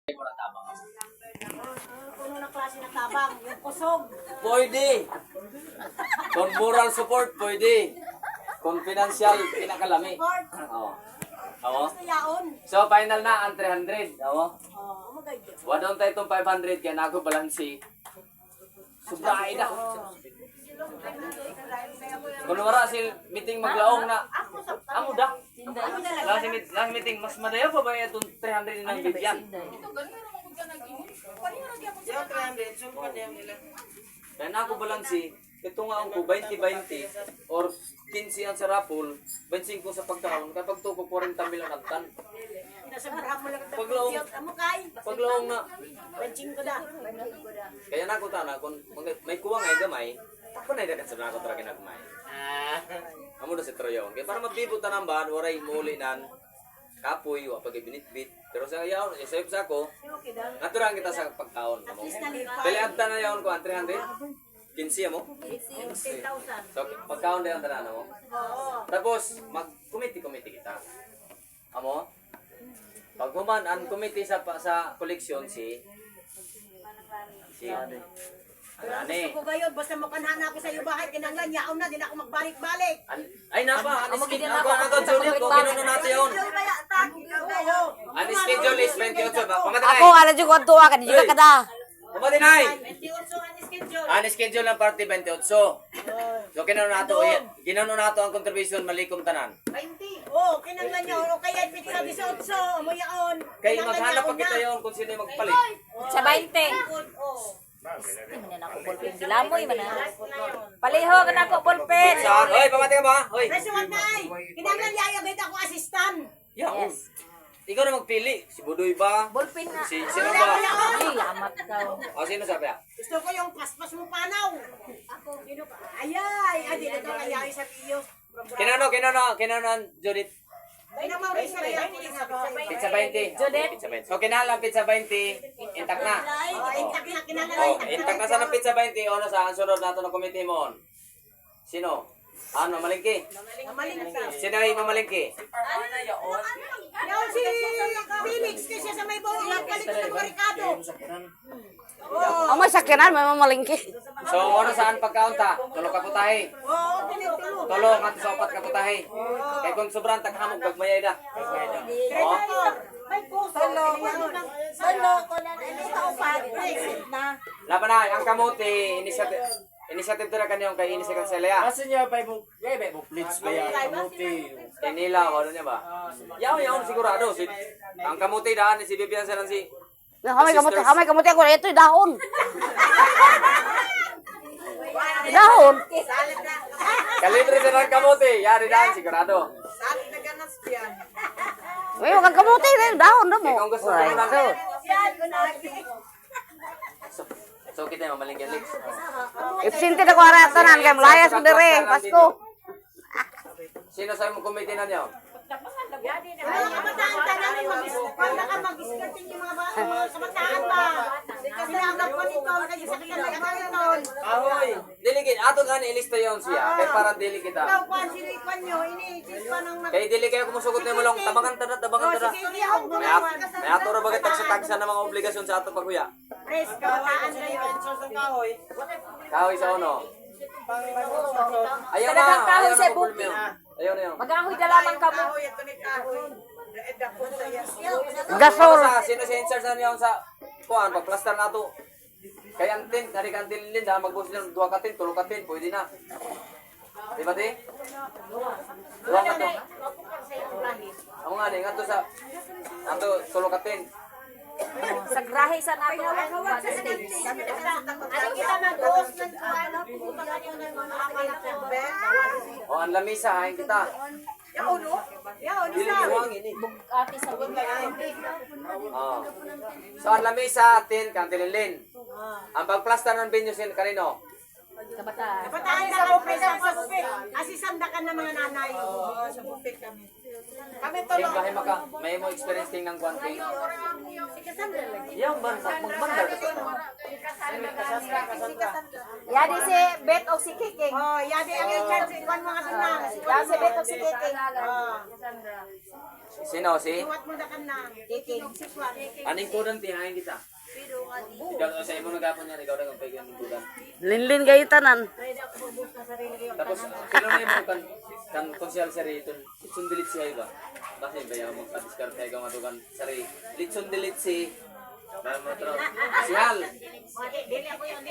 Puno ng klase ng tabang, yung kusog. Pwede. Kung moral support, pwede. Kung financial, pinakalami. Oo. Oo. Gusto yaon. So, final na ang 300. Oo. Oh, maganda. Wadon tayo itong 500 kaya nago balansi. Subrahay na. Kung wala si meeting maglaong na, amo da. Last meeting, mas madayo pa ba itong 300 ng bibyan? Yung 300, sumpan niya nila. Kaya na ako balansi, ito nga ako 20-20 or 15 ang sa rapol, 25 sa pagkaon, kapag ito po 40 mil ang nagtan. Nasabrahan mo lang ito. Paglaong, Amo kay. paglaong na. Benching ko da. Kaya na ako tana, kung may kuwang ay gamay, ako na idagat sa nako talaga nagmay. Amo na si Troyon. Kaya para mabibot na ng baan, waray muli nan, kapoy, wapag ibinitbit. Pero sa yaon, isayop sa ako, naturang kita sa pagkaon. Piliagta na yaon ko, ang 300? 15 mo? 10,000. So, pagkaon na yung tanan mo. Tapos, mag-committee kita. Amo? Pag human, ang committee sa koleksyon si Ani. Gusto ko gayon, basta makanhana ako sa iyo bahay, kinanglan, yaon na, din ako magbalik-balik. Ay, napa, ang schedule ko, kinuno natin yun. Ang schedule is 28 ba? Ako Pamatinay! nga na juga tuwa ka juga kada. Pamatinay! 28 ang schedule. Ang schedule ng party 28. So, kinuno nato ang contribution malikom tanan. 20. Oh, kinanglan niyo, o kaya pizza 18, mo yaon. Kaya maghanap pa kita yun kung sino yung magpalit. Sa 20. Oh. Hindi man na ako ballpen. Gilamoy man na. Paliho ka na ako ballpen. Hoy, pamati ka ba? Hoy! Preso wag nay. Kinanglan yayagay ako assistant. Yes. Ikaw na magpili. Si Budoy ba? Ballpen na. Sino ba? Ay, amat ka. O, sino sabi? Gusto ko yung paspas mo panaw. Ako, sino pa? Ayay, adi na ito ayay sa iyo. Kinanon, Judith. Ay, naman rin sa iyo. Pizza 20. Pizza 20. So, kinalang pizza 20, intact na. Oh, intak na, kinanglan. Oh, intact na sa ng pizza 20, ano sa ang sunod nato ng committee mo? Sino? Ano, malingki? Mamalingki. Sino ay mamalingki? Yaw si Felix kasi sa may bawang lang palit ng mga Ricardo. Ang may sakyanan, may mamalingki. So, ano saan pagkaunta? Tulo ka putahe. Oo, tinutulog. Tulo, nga sa opat ka putahe. Kaya kung sobrang taghamog, gagmayay da. Oh. May puso. Solo ko na ikaw pa. Na. Laban na, ang kamuti, initiative to na kanyang kay Inis ka sila ya. Kasi niya pa yung plates ba yan? Kamuti. Nila, ano niya ba? Yaw, sigurado. Ang kamuti daan, si Bibian sa si... Kamay kamuti ako. Ito yung dahon. Dahon. Kalibre sa ng kamuti, yari daan, sigurado. Sabi na ganas yan. Uy, wag kang kamuti. Dahon na mo. Kung gusto mo Right, lang. so. Yan, gunagi. So, kita yung mamalinggan, Lex. Ipsinti na ko aratanan kay Mlayas mo dire. Pasko. Sino sa mong committee na niyo? Mga kabataan tanan mag-skirting yung mga kabataan ba? Kasi naagap ko nito, kasi sakit na nito. Ahoy! Diligid, ato nga ilista yon siya. Kaya parang dili kita. Ikaw pa, sinipan nyo, iniitis pa ng Kaya dili kayo kumusugot na mo lang, tabangan tada. sige, ako mo naman. May ato ra bagat tagsa na mga obligasyon sa ato paghuya. Pres, kabataan na yun. Kahoy sa ono. Ayaw na, Talagang kahoy ayaw sa na bukid. Ayaw na yun. Magahoy na lamang ka mo. Gasol. Gasol. Sino sa in-charge na niyo sa kuan pag-plaster na to? Kaya ang tin, hari kan tin linda magbus ng 2 ka tin, 3 ka tin, pwede na. Di ba di? 2 ka to. Amo nga ni ngadto sa ato 3 ka tin. Sa grahe sa nato. Ano kita mag-host ng ano, pupunta kayo ng mga kapatid. O ang lamisa hain kita. Yaw, no? Yaw, Dili isa. ko hangin eh. Ati sa Oh. So ang lamisa tin kan tililin. Ang pag-plaster ng venue sin kanino? kabataan. Kabataan sa buffet, sa buffet. Asisandakan ng mga nanay. Oo, sa buffet kami. Kami Kaya kahit may mo experience ting ng kuan ting. Yung magbandar ka sa Yadi si Bet o si Kiking. Oh, yadi ang i-charge ikuan mga sunang. Yadi si Bet o si Kiking. Oh, Sino si? iwat mo na ka na. Kiking. Aning kudan tihain kita. Ikaw sa imo nagapon yan, ikaw nang pagyan ng kudan. Linlin kayo tanan. Tapos kilo na mo kan konsyal sari ito. Litson delete siya iba. Kasi ba yung magka-discard tayo matukan sari. Litson delete si. Sihal. Dili ako yung